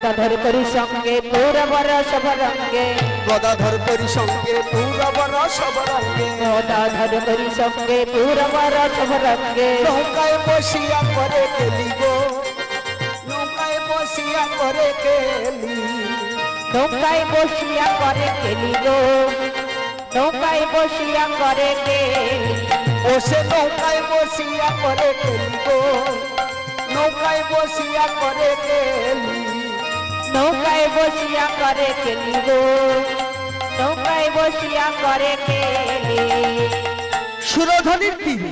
गदाधर करी संगे पूरब रसभ रंगे गदाधर करी संगे पूरब रसभ रंगे गदाधर करी संगे पूरब रसभ रंगे नौकाय बसिया करे केली गो नौकाय बसिया करे केली नौकाय बसिया करे केली गो नौकाय बसिया करे केली ओसे नौकाय बसिया करे केली गो नौकाय बसिया करे केली नौकाय बसिया करे केली गो नौकाय बसिया करे केली সুরধনির টিভি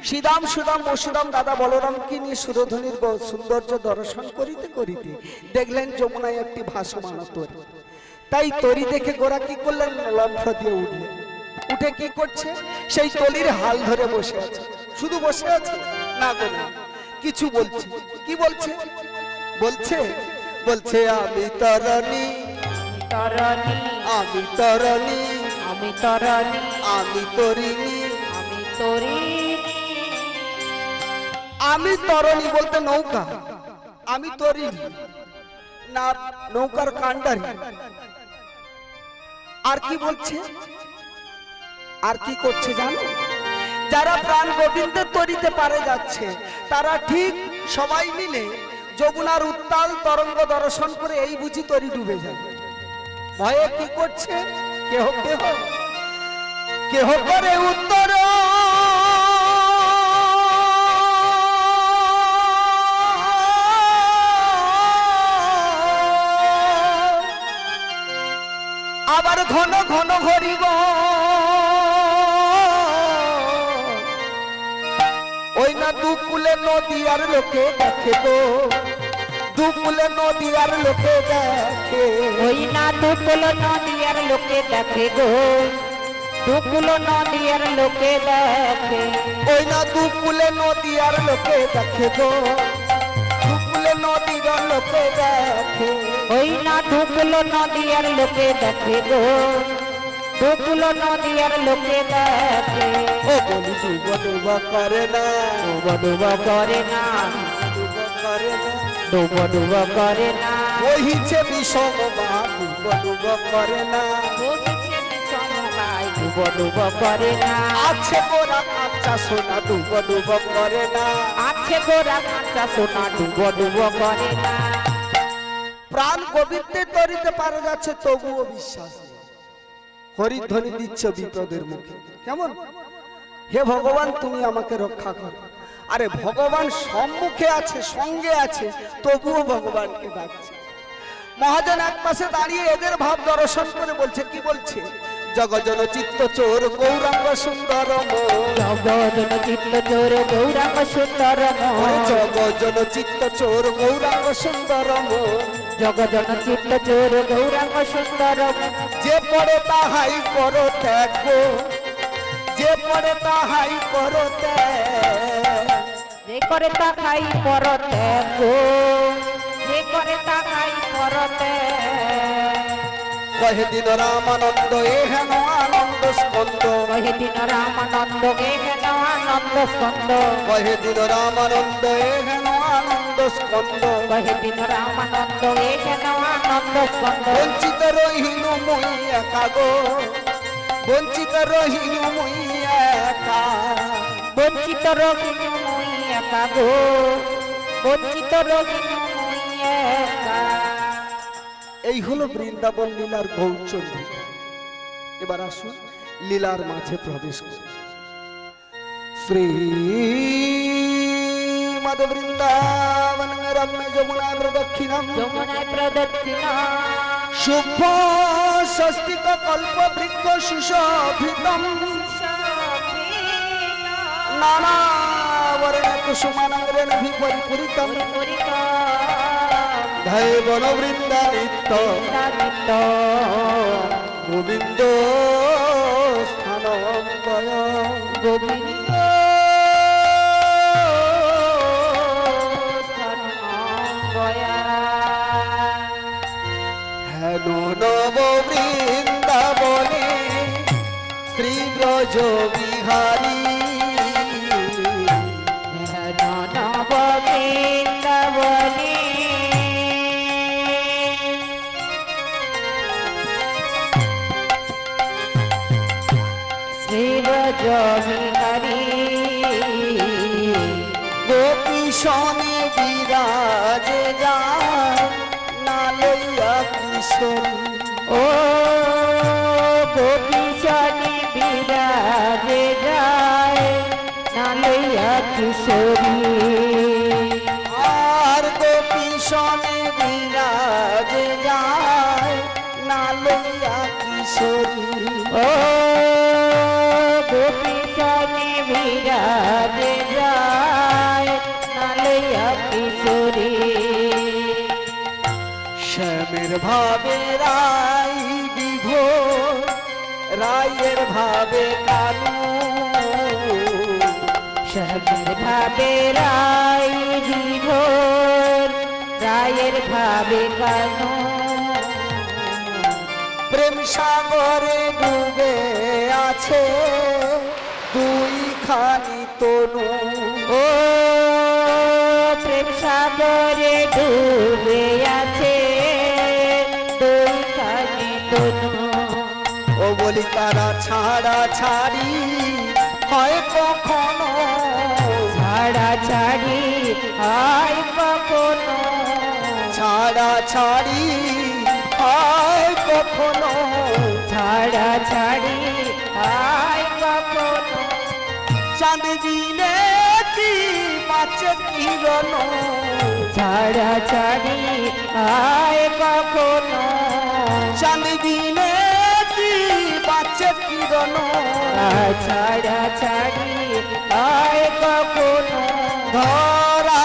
শ্রীরাম সুদাম মসুরাম দাদা বলরামকে নিয়ে সুরধনির সৌন্দর্য দর্শন করিতে করিতে দেখলেন যমুনায় একটি ভাসমান তরী। তাই তরী দেখে গোরা কি করলেন, লম্ফ দিয়ে উঠলেন। উঠে কি করছে, সেই তলির হাল ধরে বসে আছে। শুধু বসে আছে না গো না, কিছু বলছে। কি বলছে? বলছে বলছে আমি তরণী তরণী আমি তরণী আমি তরণী আমি তরিণী আমি তরিণী আমি তরণী বলতে নৌকা, আমি তরিণী না নৌকার কান্ডারি। আর কি বলছে, আর কি করছে জানো? যারা প্রাণ গোবিন্দের তরিতে পারে যাচ্ছে তারা ঠিক সবাই মিলে যমুনার উত্তাল তরঙ্গ দর্শন করে এই বুঝি তরি ডুবে যায়। ভয়ে কি করছে, কেহ কেহ কেহ করে উত্তর আবার ঘন ঘন ঘরিব ওই না দুকুলে নদী আর লোকে দেখে গো দুকুলে নদী আর লোকে দেখে ওই না দুকুল নদী আর লোকে দেখে গো দুকুল নদী আর লোকে দেখে ওই না দুকুলে নদী আর লোকে দেখে গো দুকুলে নদীর লোকে দেখে ওই না দুকুল নদী আর লোকে দেখে গো দুকুল নদী আর লোকে দেখে ও বলি ডুব ডুব করে না ডুব ডুব করে না ডুব করে না ডুব ডুব করে না বহিছে বিষম মা ডুব ডুব করে না বহিছে বিষম বায়ু, ডুব ডুব করে না আছে গোরা কাঁচা সোনা ডুব ডুব করে না আছে গোরা কাঁচা সোনা ডুব ডুব করে না প্রাণ গোবিন্দের তরিতে পারা যাচ্ছে তবুও বিশ্বাস নেই। হরিধ্বনি দিচ্ছে বিপদের মুখে। কেমন, হে ভগবান তুমি আমাকে রক্ষা করো। আরে ভগবান সম্মুখে আছে, সঙ্গে আছে, তবুও ভগবানকে ডাকছে। মহাজন এক পাশে দাঁড়িয়ে এদের ভাব দর্শন করে বলছে, কি বলছে? জগজন চিত্ত চোর গৌরাঙ্গ সুন্দর জগজন চিত্ত চোর গৌরাঙ্গ সুন্দর জগজন চিত্ত চোর গৌরাঙ্গ সুন্দর জগজন চিত্ত চোর গৌরাঙ্গ সুন্দর যে পড়ে তাহাই করো ত্যাগ গো যে পড়ে তাহাই করো ত্যাগ যে করে তা খাই পরতে গো যে করে তা খাই পরতে কহে দিন রামানন্দ এ হেন আনন্দ স্কন্দ কহে দিন রামানন্দ গে হেন আনন্দ স্কন্দ কহে দিন রামানন্দ এ হেন আনন্দ স্কন্দ কহে দিন রামানন্দ গে হেন আনন্দ স্কন্দ বঞ্চিত রহিনু মুই একা গো বঞ্চিত রহিনু মুই একা বঞ্চিত রহিনু মুই একা গো বঞ্চিত রহিনু মুই একা এই হলো বৃন্দাবন লীলার গৌরচন্দ্রিকা। এবার আসুন লীলার মাঝে প্রবেশ করি। শ্রীমদ বৃন্দাবন রম্য যমুনা প্রদক্ষিণম যমুনায় প্রদক্ষিণা শুভ স্বস্তিক কল্প বৃক্ষ সুশোভিতম নানা বর্ণ কুসুমানগ্রেণ পরিপূরিতম ধায় বন বৃন্দা নিত্য গোবিন্দ স্থানম বয় গোবিন্দ হেন নব বৃন্দাবনে শ্রী ব্রজ বিহারী নব বৃন্দাবনে রবিকারী গোপী সনে বিরাজে যায় না লইয়া কিশোরী ও গোপীশনে বিরাজে যায় না লইয়া কিশোরী আর গোপী সনে বিরাজে যায় না লইয়া কিশোরী ও গোপীশনে বিরাজে যায় না লইয়া কিশোরী শ্যামের ভাবে রাই বিভোর রায়ের ভাবে কানু শ্যামের ভাবে রায় বিভোর রায়ের ভাবে কানু প্রেম সাগরে ডুবে আছে দুই খানি তনু ও প্রেম সাগরে ডুবে আছে দুইখানি তনু ও বলি তারা ছাড়া ছাড়ি হয় কখনো ছাড়া ছাড়ি হয় কখনো ছাড়া ছাড়ি হয় কখনো ছাড়া ছাড়ি হয় কখনো চাঁদ দিনে কি বাঁচে কিরণ ছাড়া ছাড়ি হয় কখনো চাঁদ দিনে কি বাঁচে কিরণ ছাড়া ছাড়ি হয় কখনো ধরা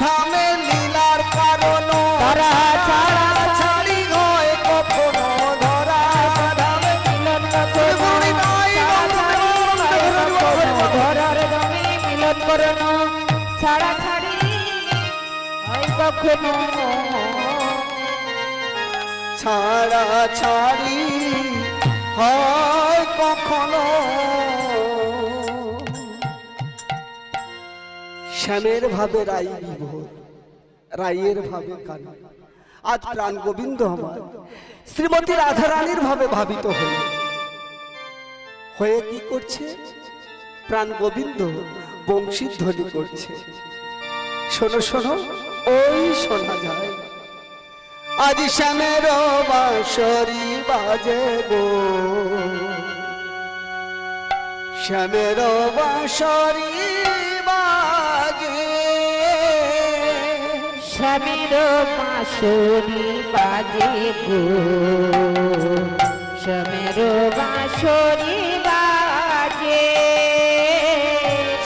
ধামে লীলার কারণ ধরা ছাড়া ছাড়ি হয় কখনো ধরা ধামে মিলন কখনো ধরার দামে মিলন করনো ছাড়া ছাড়ি হয় কখনো ছাড়া ছাড়ি হয় কখনো শ্যামের ভাবে রাই বিভোর রাইয়ের ভাবে কানু আজ প্রাণ গোবিন্দ আমার শ্রীমতী রাধারানীর ভাবে ভাবিত হল হয়ে কি করছে প্রাণ গোবিন্দ বংশী ধ্বনি করছে শোনো শোনো ওই শোনা যায় আজ শ্যামের বাঁশরি বাজে গো শ্যামের বাঁশরি বাজে স্বামীর বাঁশরি বাজে গো স্বামীর বাঁশরি বাজে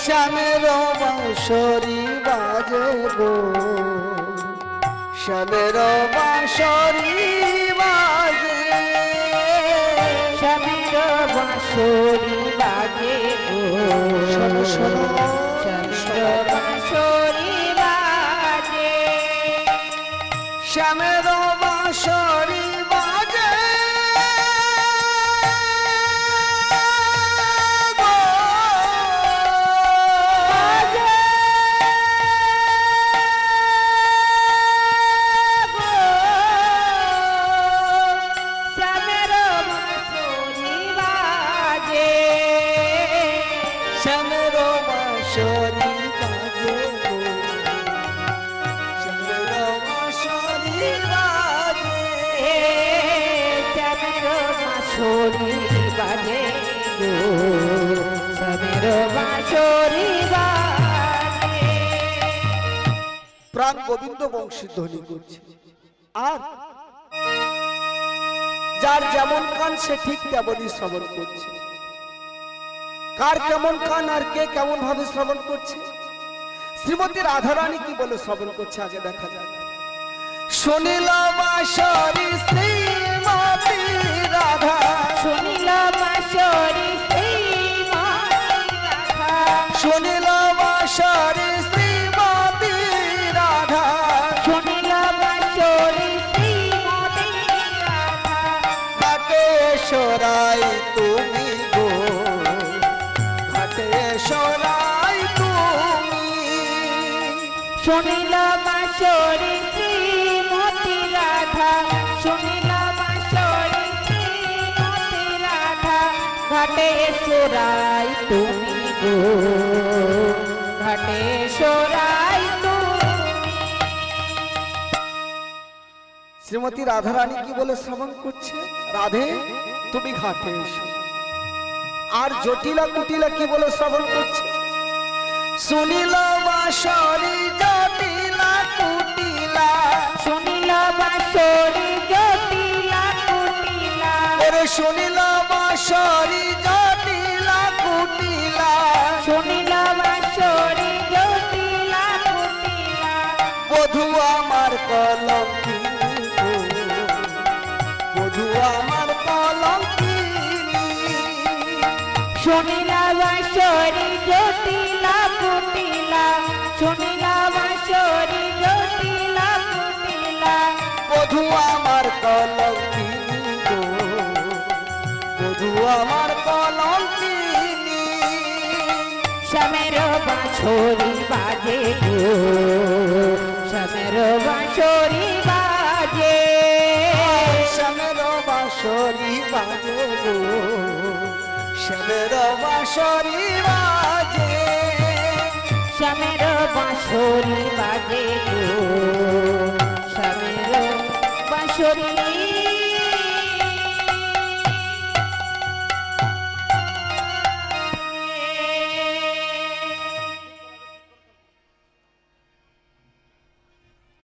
শ্যামের বাঁশরি বাজে গো শ্যামের বাঁশরি বাজে স্বামীর বাঁশরি বাজে গো শোনো শোনো স্বামীর বাঁশরি বাজে শ্যামের বাঁশরি বাজে গো। স্বামীর বাঁশরি বাজে শ্যামের বাঁশরি বাজে গো শ্যামের বাঁশরি বাজে স্বামীর বাঁশরি বাজে গো স্বামীর বাঁশরি বাজে প্রাণ গোবিন্দ বংশী ধ্বনি করছে আর যার যেমন কান সে ঠিক তেমনই শ্রবণ করছে কার কেমন কান আর কে কেমন ভাবে শ্রবণ করছে শ্রীমতী রাধারানী কি বলে শ্রবণ করছে আগে দেখা যায় শুনিল বাঁশরি শ্রীমতী রাধা শুনিল বাঁশরি শ্রীমতী রাধা শুনিল বাঁশরি শ্রীমতী রাধা শুনিল বাঁশরি শ্রীমতী রাধা ঘাটে সরাই তুমি গো ঘাটে সরাই তুমি শুনিল বাঁশরি শ্রীমতী রাধা শুনিল বাঁশরি শ্রীমতী রাধা ঘাটে সোরাই তুমি গো, ঘাটে সোরাই তুমি। শ্রীমতী রাধারানী কি বলে শ্রবণ করছে? রাধে তুমি ঘাটে এসো। আর জটিলা কুটিলা কি বলে শ্রবণ করছে? শুনিল বাঁশরি জটিলা কুটিলা, শুনিল বাঁশরি জটিলা কুটিলা, ওরে শুনিল বাঁশরি জটিলা কুটিলা, শুনিল বাঁশরি জটিলা কুটিলা, বধূ আমার কলঙ্কিনী গো, বধূ আমার কলঙ্কিনী। শুনিল বাঁশরি জটিলা কুটিলা, শুনিল বাঁশরি জটিলা কুটিলা, বধূ আমার কলঙ্কিনী গো, বধূ আমার কলঙ্কিনী। শ্যামের বাঁশরি বাজে গো, শ্যামের বাঁশরি বাজে, শ্যামের বাঁশরি বাজে গো, শ্যামের বাঁশরি বাজে, শ্যামের বাঁশরি বাজে গো, শ্যামের বাঁশরি